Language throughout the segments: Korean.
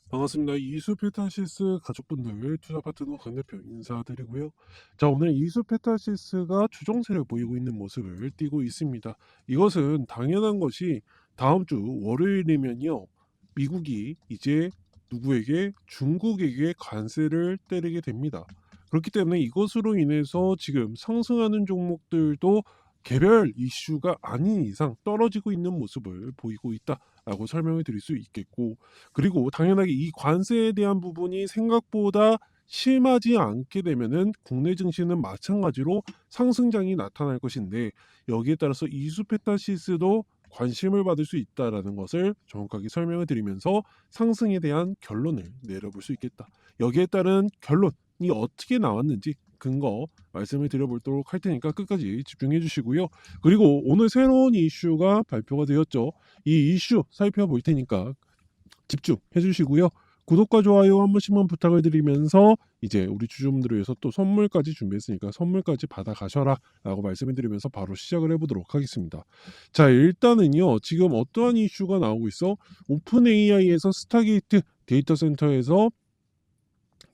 반갑습니다. 이수페타시스 가족분들 투자 파트너 강 대표 인사드리고요. 자, 오늘 이수페타시스가 주종세를 보이고 있는 모습을 띠고 있습니다. 이것은 당연한 것이 다음 주 월요일이면요, 미국이 이제 누구에게 중국에게 관세를 때리게 됩니다. 그렇기 때문에 이것으로 인해서 지금 상승하는 종목들도 개별 이슈가 아닌 이상 떨어지고 있는 모습을 보이고 있다라고 설명을 드릴 수 있겠고, 그리고 당연하게 이 관세에 대한 부분이 생각보다 심하지 않게 되면은 국내 증시는 마찬가지로 상승장이 나타날 것인데, 여기에 따라서 이수페타시스도 관심을 받을 수 있다라는 것을 정확하게 설명을 드리면서 상승에 대한 결론을 내려볼 수 있겠다. 여기에 따른 결론이 어떻게 나왔는지 근거 말씀을 드려보도록 할 테니까 끝까지 집중해 주시고요. 그리고 오늘 새로운 이슈가 발표가 되었죠. 이 이슈 살펴볼 테니까 집중해 주시고요. 구독과 좋아요 한 번씩만 부탁을 드리면서 이제 우리 주주분들을 위해서 또 선물까지 준비했으니까 선물까지 받아 가셔라 라고 말씀을 드리면서 바로 시작을 해보도록 하겠습니다. 자, 일단은요, 지금 어떠한 이슈가 나오고 있어? 오픈 AI에서 스타게이트 데이터 센터에서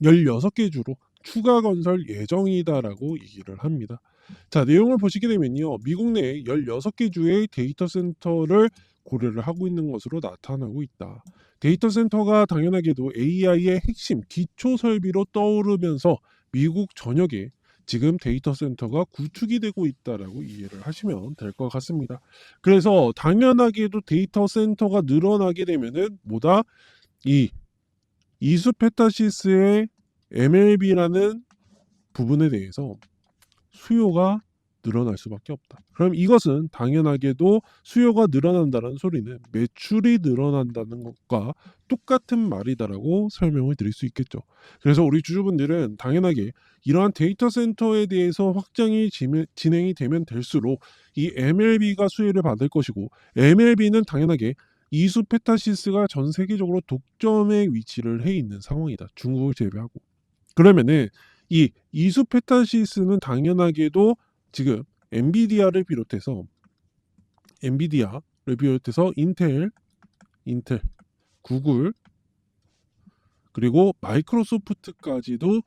16개 주로 추가 건설 예정이다라고 얘기를 합니다. 자, 내용을 보시게 되면요, 미국 내 16개 주의 데이터 센터를 고려를 하고 있는 것으로 나타나고 있다. 데이터 센터가 당연하게도 AI의 핵심 기초 설비로 떠오르면서 미국 전역에 지금 데이터 센터가 구축이 되고 있다라고 이해를 하시면 될 것 같습니다. 그래서 당연하게도 데이터 센터가 늘어나게 되면은 뭐다? 이 이수페타시스의 MLB라는 부분에 대해서 수요가 늘어날 수밖에 없다. 그럼 이것은 당연하게도 수요가 늘어난다는 소리는 매출이 늘어난다는 것과 똑같은 말이다라고 설명을 드릴 수 있겠죠. 그래서 우리 주주분들은 당연하게 이러한 데이터 센터에 대해서 확장이 진행이 되면 될수록 이 MLB가 수혜를 받을 것이고, MLB는 당연하게 이수페타시스가 전 세계적으로 독점의 위치를 해 있는 상황이다. 중국을 제외하고. 그러면은 이 이수페타시스는 당연하게도 지금 엔비디아를 비롯해서 인텔, 구글, 그리고 마이크로소프트까지도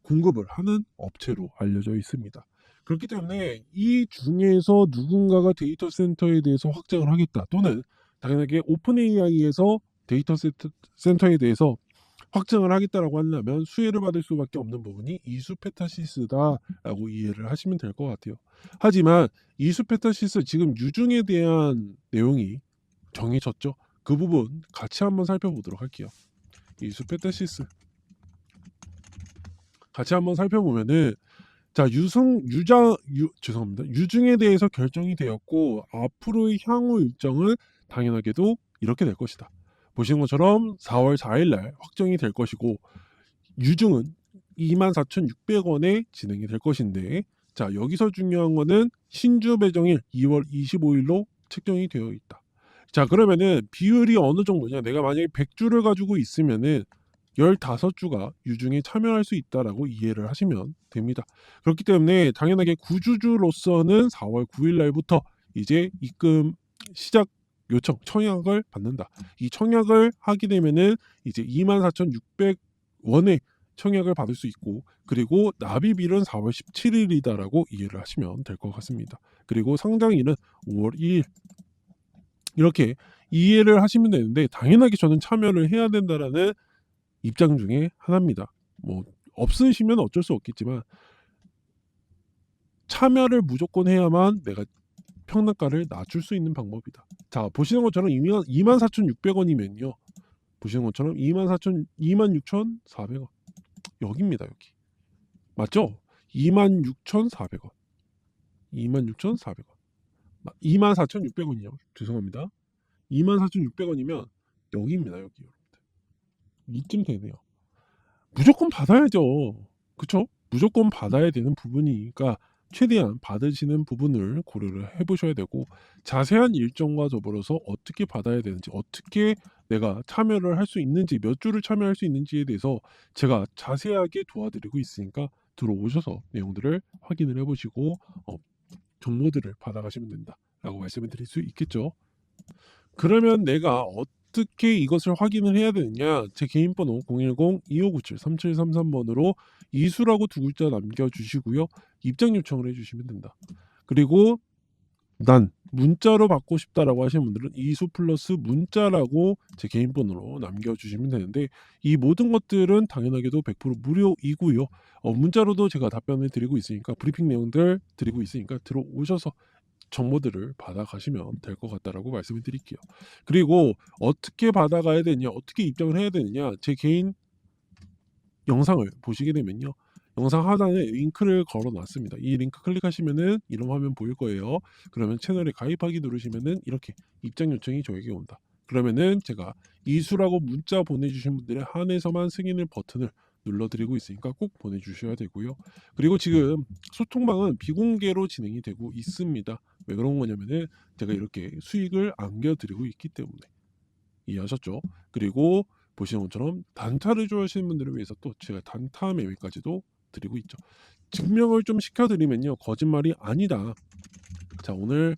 공급을 하는 업체로 알려져 있습니다. 그렇기 때문에 이 중에서 누군가가 데이터 센터에 대해서 확장을 하겠다, 또는 당연하게 오픈 AI에서 데이터 센터에 대해서 확장을 하겠다라고 한다면 수혜를 받을 수밖에 없는 부분이 이수페타시스다라고 이해를 하시면 될 것 같아요. 하지만 이수페타시스 지금 유중에 대한 내용이 정해졌죠. 그 부분 같이 한번 살펴보도록 할게요. 이수페타시스 같이 한번 살펴보면은, 자, 유중에 대해서 결정이 되었고, 앞으로의 향후 일정은 당연하게도 이렇게 될 것이다. 보시는 것처럼 4월 4일 날 확정이 될 것이고, 유중은 24,600원에 진행이 될 것인데, 자, 여기서 중요한 거는 신주 배정일 2월 25일로 책정이 되어 있다. 자, 그러면은 비율이 어느 정도냐? 내가 만약에 100주를 가지고 있으면은 15주가 유중에 참여할 수 있다라고 이해를 하시면 됩니다. 그렇기 때문에 당연하게 구주주로서는 4월 9일 날부터 이제 입금 시작 요청 청약을 받는다. 이 청약을 하게 되면은 이제 24,600원에 청약을 받을 수 있고, 그리고 납입일은 4월 17일이다라고 이해를 하시면 될 것 같습니다. 그리고 상장일은 5월 2일, 이렇게 이해를 하시면 되는데, 당연하게 저는 참여를 해야 된다라는 입장 중에 하나입니다. 뭐 없으시면 어쩔 수 없겠지만 참여를 무조건 해야만 내가 평단가를 낮출 수 있는 방법이다. 자, 보시는 것처럼 24,600원이면요, 보시는 것처럼 26,400원 여기입니다. 여기 맞죠? 26,400원, 26,400원, 24,600원이요. 죄송합니다. 24,600원이면 여기입니다. 여기 이쯤 되네요. 무조건 받아야죠. 그쵸? 무조건 받아야 되는 부분이니까 최대한 받으시는 부분을 고려를 해보셔야 되고, 자세한 일정과 더불어서 어떻게 받아야 되는지, 어떻게 내가 참여를 할 수 있는지, 몇 주를 참여할 수 있는지에 대해서 제가 자세하게 도와드리고 있으니까 들어오셔서 내용들을 확인을 해보시고 정보들을 받아가시면 된다라고 말씀을 드릴 수 있겠죠. 그러면 내가 어떻게 이것을 확인을 해야 되느냐? 제 개인 번호 010-2597-3733번으로 이수라고 두 글자 남겨주시고요. 입장 요청을 해주시면 된다. 그리고 난 문자로 받고 싶다라고 하시는 분들은 이수 플러스 문자라고 제 개인 번호로 남겨주시면 되는데, 이 모든 것들은 당연하게도 100% 무료이고요. 문자로도 제가 답변을 드리고 있으니까, 브리핑 내용들 드리고 있으니까 들어오셔서 정보들을 받아가시면 될 것 같다라고 말씀을 드릴게요. 그리고 어떻게 받아가야 되냐, 어떻게 입장을 해야 되느냐, 제 개인 영상을 보시게 되면요, 영상 하단에 링크를 걸어 놨습니다. 이 링크 클릭하시면은 이런 화면 보일 거예요. 그러면 채널에 가입하기 누르시면은 이렇게 입장 요청이 저에게 온다. 그러면은 제가 이수라고 문자 보내주신 분들에 한해서만 승인을 버튼을 눌러드리고 있으니까 꼭 보내주셔야 되고요. 그리고 지금 소통방은 비공개로 진행이 되고 있습니다. 왜 그런 거냐면은 제가 이렇게 수익을 안겨드리고 있기 때문에. 이해하셨죠? 그리고 보시는 것처럼 단타를 좋아하시는 분들을 위해서 또 제가 단타 매매까지도 드리고 있죠. 증명을 좀 시켜드리면요, 거짓말이 아니다. 자, 오늘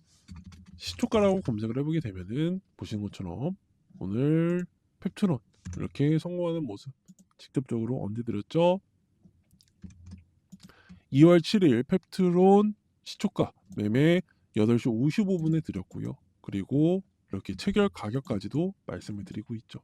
시초가라고 검색을 해보게 되면은 보시는 것처럼 오늘 펩트론 이렇게 성공하는 모습 직접적으로 언제 드렸죠? 2월 7일 펩트론 시초가 매매 8시 55분에 드렸고요. 그리고 이렇게 체결 가격까지도 말씀을 드리고 있죠.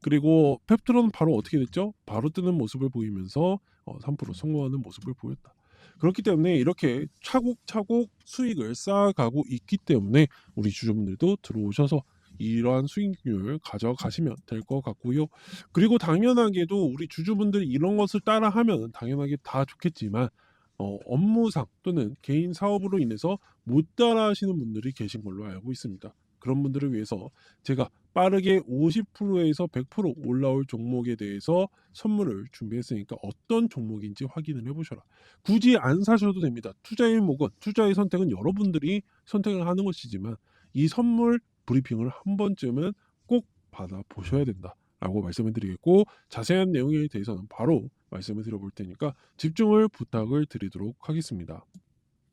그리고 펩트론은 바로 어떻게 됐죠? 바로 뜨는 모습을 보이면서 3% 성공하는 모습을 보였다. 그렇기 때문에 이렇게 차곡차곡 수익을 쌓아가고 있기 때문에 우리 주주분들도 들어오셔서 이러한 수익률 가져가시면 될 것 같고요. 그리고 당연하게도 우리 주주분들이 이런 것을 따라하면 당연하게 다 좋겠지만, 업무상 또는 개인 사업으로 인해서 못 따라하시는 분들이 계신 걸로 알고 있습니다. 그런 분들을 위해서 제가 빠르게 50%에서 100% 올라올 종목에 대해서 선물을 준비했으니까 어떤 종목인지 확인을 해보셔라. 굳이 안 사셔도 됩니다. 투자의 목은, 투자의 선택은 여러분들이 선택을 하는 것이지만 이 선물 브리핑을 한 번쯤은 꼭 받아보셔야 된다라고 말씀을 드리겠고, 자세한 내용에 대해서는 바로 말씀을 드려볼 테니까 집중을 부탁을 드리도록 하겠습니다.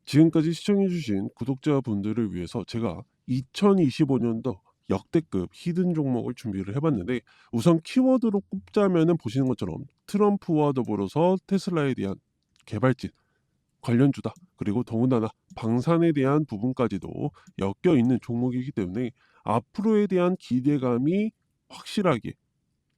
지금까지 시청해주신 구독자분들을 위해서 제가 2025년도 역대급 히든 종목을 준비를 해봤는데, 우선 키워드로 꼽자면은 보시는 것처럼 트럼프와 더불어서 테슬라에 대한 개발진 관련주다. 그리고 더군다나 방산에 대한 부분까지도 엮여 있는 종목이기 때문에 앞으로에 대한 기대감이 확실하게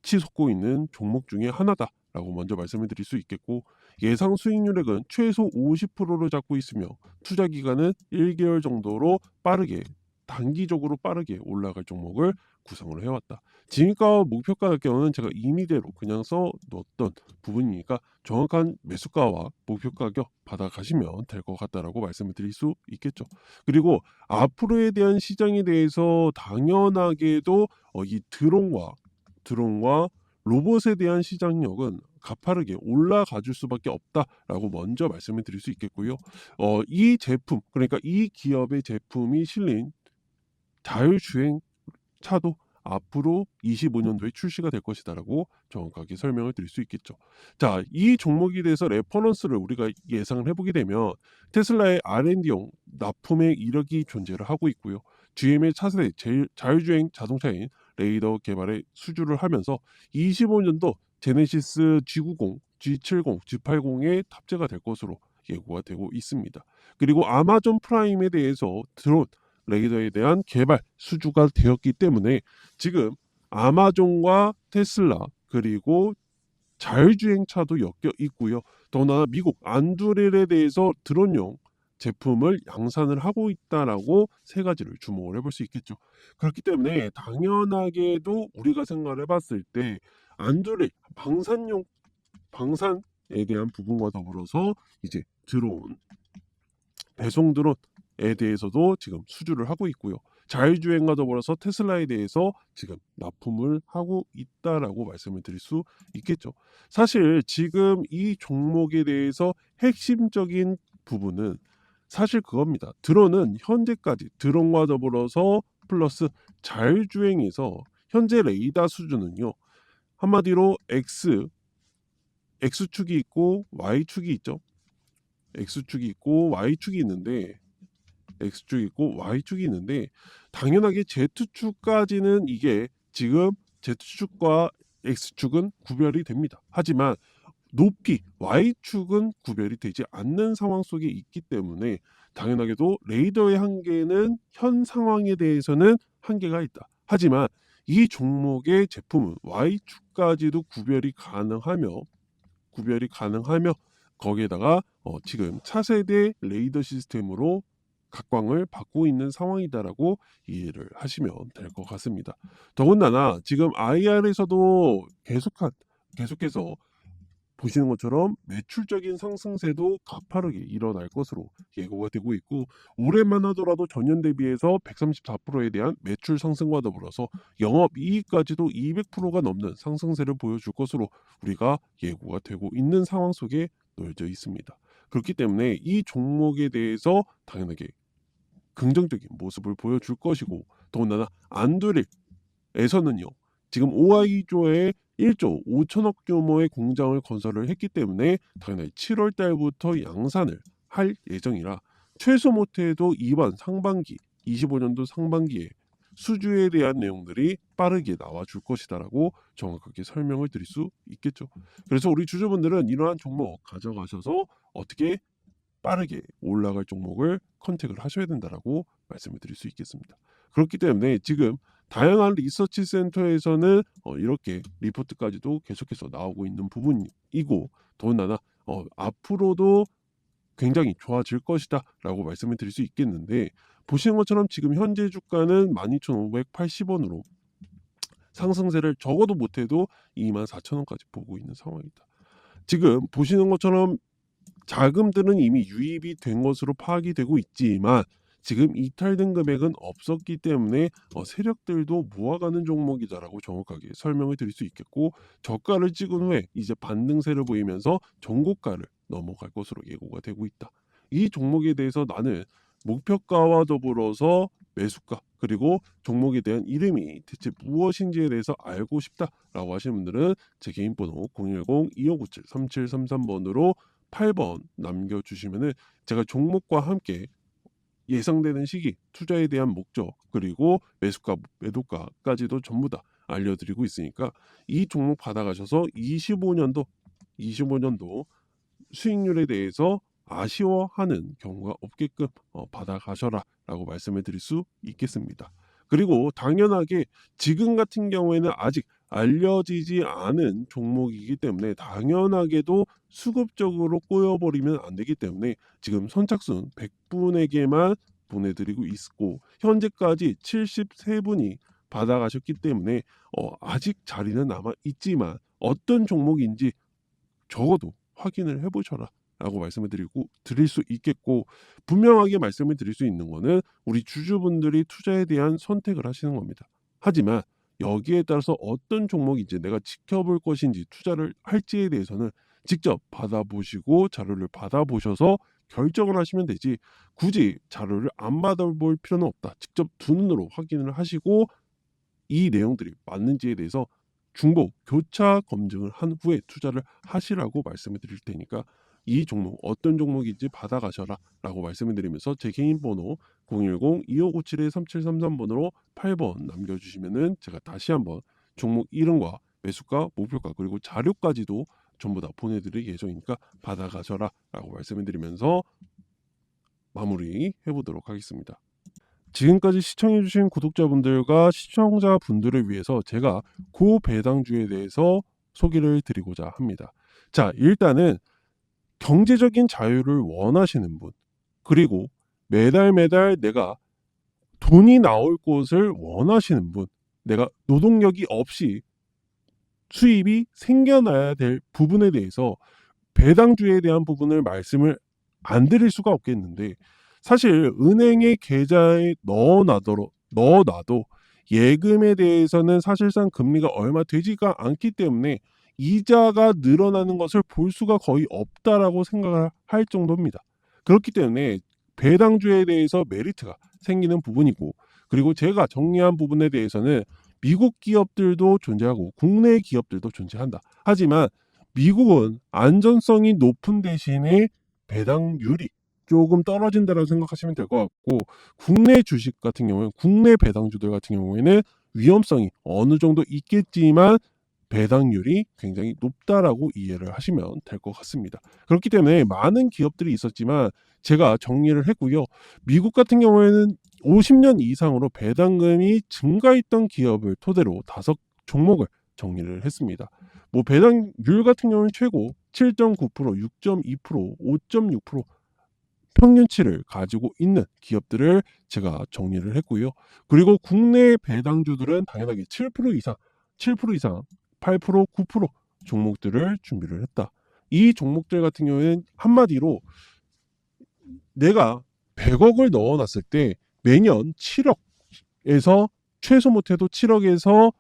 치솟고 있는 종목 중에 하나다라고 먼저 말씀을 드릴 수 있겠고, 예상 수익률액은 최소 50%를 잡고 있으며 투자 기간은 1개월 정도로 빠르게, 단기적으로 빠르게 올라갈 종목을 구성을 해왔다. 진입가 목표가 가격은 제가 임의대로 그냥 써놓았던 부분이니까 정확한 매수가와 목표 가격 받아가시면 될 것 같다라고 말씀을 드릴 수 있겠죠. 그리고 앞으로에 대한 시장에 대해서 당연하게도 이 드론과 로봇에 대한 시장력은 가파르게 올라가 줄 수밖에 없다라고 먼저 말씀을 드릴 수 있겠고요. 이 제품, 그러니까 이 기업의 제품이 실린 자율주행 차도 앞으로 25년도에 출시가 될 것이다라고 정확하게 설명을 드릴 수 있겠죠. 자, 이 종목에 대해서 레퍼런스를 우리가 예상을 해보게 되면 테슬라의 R&D용 납품의 이력이 존재를 하고 있고요. GM의 차세대 자율주행 자동차인 레이더 개발에 수주를 하면서 25년도 제네시스 G90, G70, G80에 탑재가 될 것으로 예고가 되고 있습니다. 그리고 아마존 프라임에 대해서 드론 레이더에 대한 개발 수주가 되었기 때문에 지금 아마존과 테슬라 그리고 자율주행차도 엮여 있고요. 더구나 미국 안두렐에 대해서 드론용 제품을 양산을 하고 있다라고 세 가지를 주목을 해볼 수 있겠죠. 그렇기 때문에 당연하게도 우리가 생각을 해봤을 때 안두렐 방산에 대한 부분과 더불어서 이제 드론 배송 드론에 대해서도 지금 수주를 하고 있고요. 자율주행과 더불어서 테슬라에 대해서 지금 납품을 하고 있다라고 말씀을 드릴 수 있겠죠. 사실 지금 이 종목에 대해서 핵심적인 부분은 사실 그겁니다. 드론은 현재까지 드론과 더불어서 플러스 자율주행에서 현재 레이더 수준은요, 한마디로 X축이 있고 Y축이 있죠. X축이 있고 Y축이 있는데 X축이 있고 Y축이 있는데 당연하게 Z축까지는 이게 지금 Z축과 X축은 구별이 됩니다. 하지만 높이 Y축은 구별이 되지 않는 상황 속에 있기 때문에 당연하게도 레이더의 한계는 현 상황에 대해서는 한계가 있다. 하지만 이 종목의 제품은 Y축까지도 구별이 가능하며 거기에다가 지금 차세대 레이더 시스템으로 각광을 받고 있는 상황이다라고 이해를 하시면 될 것 같습니다. 더군다나 지금 IR에서도 계속해서 보시는 것처럼 매출적인 상승세도 가파르게 일어날 것으로 예고가 되고 있고, 올해만 하더라도 전년 대비해서 134%에 대한 매출 상승과 더불어서 영업이익까지도 200%가 넘는 상승세를 보여줄 것으로 우리가 예고가 되고 있는 상황 속에 놓여져 있습니다. 그렇기 때문에 이 종목에 대해서 당연하게 긍정적인 모습을 보여줄 것이고, 더군다나 안드릴에서는요, 지금 오하이조에 1조 5천억 규모의 공장을 건설을 했기 때문에 당연히 7월 달부터 양산을 할 예정이라 최소 못해도 이번 상반기 25년도 상반기에 수주에 대한 내용들이 빠르게 나와 줄 것이다라고 정확하게 설명을 드릴 수 있겠죠. 그래서 우리 주주분들은 이러한 종목 가져가셔서 어떻게 빠르게 올라갈 종목을 컨택을 하셔야 된다라고 말씀을 드릴 수 있겠습니다. 그렇기 때문에 지금 다양한 리서치 센터에서는 이렇게 리포트까지도 계속해서 나오고 있는 부분이고, 더군다나 앞으로도 굉장히 좋아질 것이다라고 말씀을 드릴 수 있겠는데, 보시는 것처럼 지금 현재 주가는 12,580원으로 상승세를 적어도 못해도 24,000원까지 보고 있는 상황이다. 지금 보시는 것처럼 자금들은 이미 유입이 된 것으로 파악이 되고 있지만 지금 이탈된 금액은 없었기 때문에 세력들도 모아가는 종목이다라고 정확하게 설명을 드릴 수 있겠고, 저가를 찍은 후에 이제 반등세를 보이면서 전고가를 넘어갈 것으로 예고가 되고 있다. 이 종목에 대해서 나는 목표가와 더불어서 매수가 그리고 종목에 대한 이름이 대체 무엇인지에 대해서 알고 싶다라고 하시는 분들은 제 개인 번호 010-2597-3733번으로 8번 남겨주시면은 제가 종목과 함께 예상되는 시기, 투자에 대한 목적, 그리고 매수가, 매도가까지도 전부 다 알려드리고 있으니까 이 종목 받아가셔서 25년도 수익률에 대해서 아쉬워하는 경우가 없게끔 받아가셔라 라고 말씀을 드릴 수 있겠습니다. 그리고 당연하게 지금 같은 경우에는 아직 알려지지 않은 종목이기 때문에 당연하게도 수급적으로 꼬여버리면 안 되기 때문에 지금 선착순 100분에게만 보내드리고 있고, 현재까지 73분이 받아가셨기 때문에 아직 자리는 남아 있지만 어떤 종목인지 적어도 확인을 해보셔라 라고 말씀을 드릴 수 있겠고, 분명하게 말씀을 드릴 수 있는 거는 우리 주주분들이 투자에 대한 선택을 하시는 겁니다. 하지만 여기에 따라서 어떤 종목인지 내가 지켜볼 것인지 투자를 할지에 대해서는 직접 받아보시고 자료를 받아보셔서 결정을 하시면 되지, 굳이 자료를 안 받아볼 필요는 없다. 직접 두 눈으로 확인을 하시고 이 내용들이 맞는지에 대해서 중복 교차 검증을 한 후에 투자를 하시라고 말씀을 드릴 테니까 이 종목 어떤 종목인지 받아가셔라 라고 말씀을 드리면서 제 개인 번호 010-2597-3733번으로 8번 남겨주시면은 제가 다시 한번 종목 이름과 매수가, 목표가 그리고 자료까지도 전부 다 보내드릴 예정이니까 받아가셔라 라고 말씀을 드리면서 마무리 해보도록 하겠습니다. 지금까지 시청해주신 구독자분들과 시청자분들을 위해서 제가 고배당주에 대해서 소개를 드리고자 합니다. 자, 일단은 경제적인 자유를 원하시는 분, 그리고 매달 내가 돈이 나올 곳을 원하시는 분, 내가 노동력이 없이 수입이 생겨나야 될 부분에 대해서 배당주에 대한 부분을 말씀을 안 드릴 수가 없겠는데, 사실 은행의 계좌에 넣어놔도 예금에 대해서는 사실상 금리가 얼마 되지가 않기 때문에 이자가 늘어나는 것을 볼 수가 거의 없다라고 생각을 할 정도입니다. 그렇기 때문에 배당주에 대해서 메리트가 생기는 부분이고, 그리고 제가 정리한 부분에 대해서는 미국 기업들도 존재하고 국내 기업들도 존재한다. 하지만 미국은 안전성이 높은 대신에 배당률이 조금 떨어진다고 생각하시면 될 것 같고, 국내 주식 같은 경우는 국내 배당주들 같은 경우에는 위험성이 어느 정도 있겠지만 배당률이 굉장히 높다라고 이해를 하시면 될 것 같습니다. 그렇기 때문에 많은 기업들이 있었지만 제가 정리를 했고요. 미국 같은 경우에는 50년 이상으로 배당금이 증가했던 기업을 토대로 5종목을 정리를 했습니다. 뭐 배당률 같은 경우는 최고 7.9%, 6.2%, 5.6% 평균치를 가지고 있는 기업들을 제가 정리를 했고요. 그리고 국내 배당주들은 당연하게 7% 이상, 7% 이상, 8%, 9% 종목들을 준비를 했다. 이 종목들 같은 경우에는 한마디로 내가 100억을 넣어놨을 때 매년 7억에서 최소 못해도 7억에서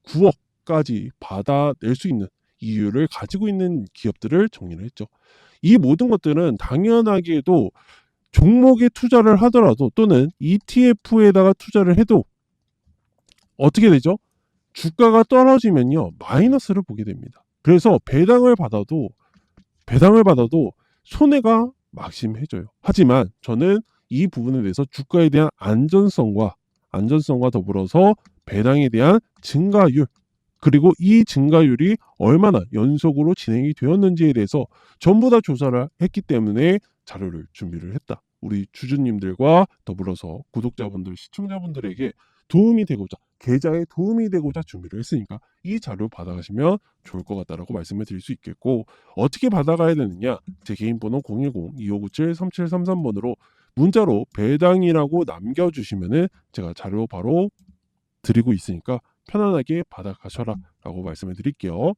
9억까지 받아낼 수 있는 이유를 가지고 있는 기업들을 정리를 했죠. 이 모든 것들은 당연하게도 종목에 투자를 하더라도 또는 ETF에다가 투자를 해도 어떻게 되죠? 주가가 떨어지면요 마이너스를 보게 됩니다. 그래서 배당을 받아도 손해가 막심해져요. 하지만 저는 이 부분에 대해서 주가에 대한 안전성과 더불어서 배당에 대한 증가율 그리고 이 증가율이 얼마나 연속으로 진행이 되었는지에 대해서 전부 다 조사를 했기 때문에 자료를 준비를 했다. 우리 주주님들과 더불어서 구독자분들, 시청자분들에게 도움이 되고자 계좌에 도움이 되고자 준비를 했으니까 이 자료 받아가시면 좋을 것 같다라고 말씀을 드릴 수 있겠고 어떻게 받아가야 되느냐 제 개인 번호 010-2597-3733번으로 문자로 배당이라고 남겨주시면은 제가 자료 바로 드리고 있으니까 편안하게 받아가셔라 라고 말씀을 드릴게요.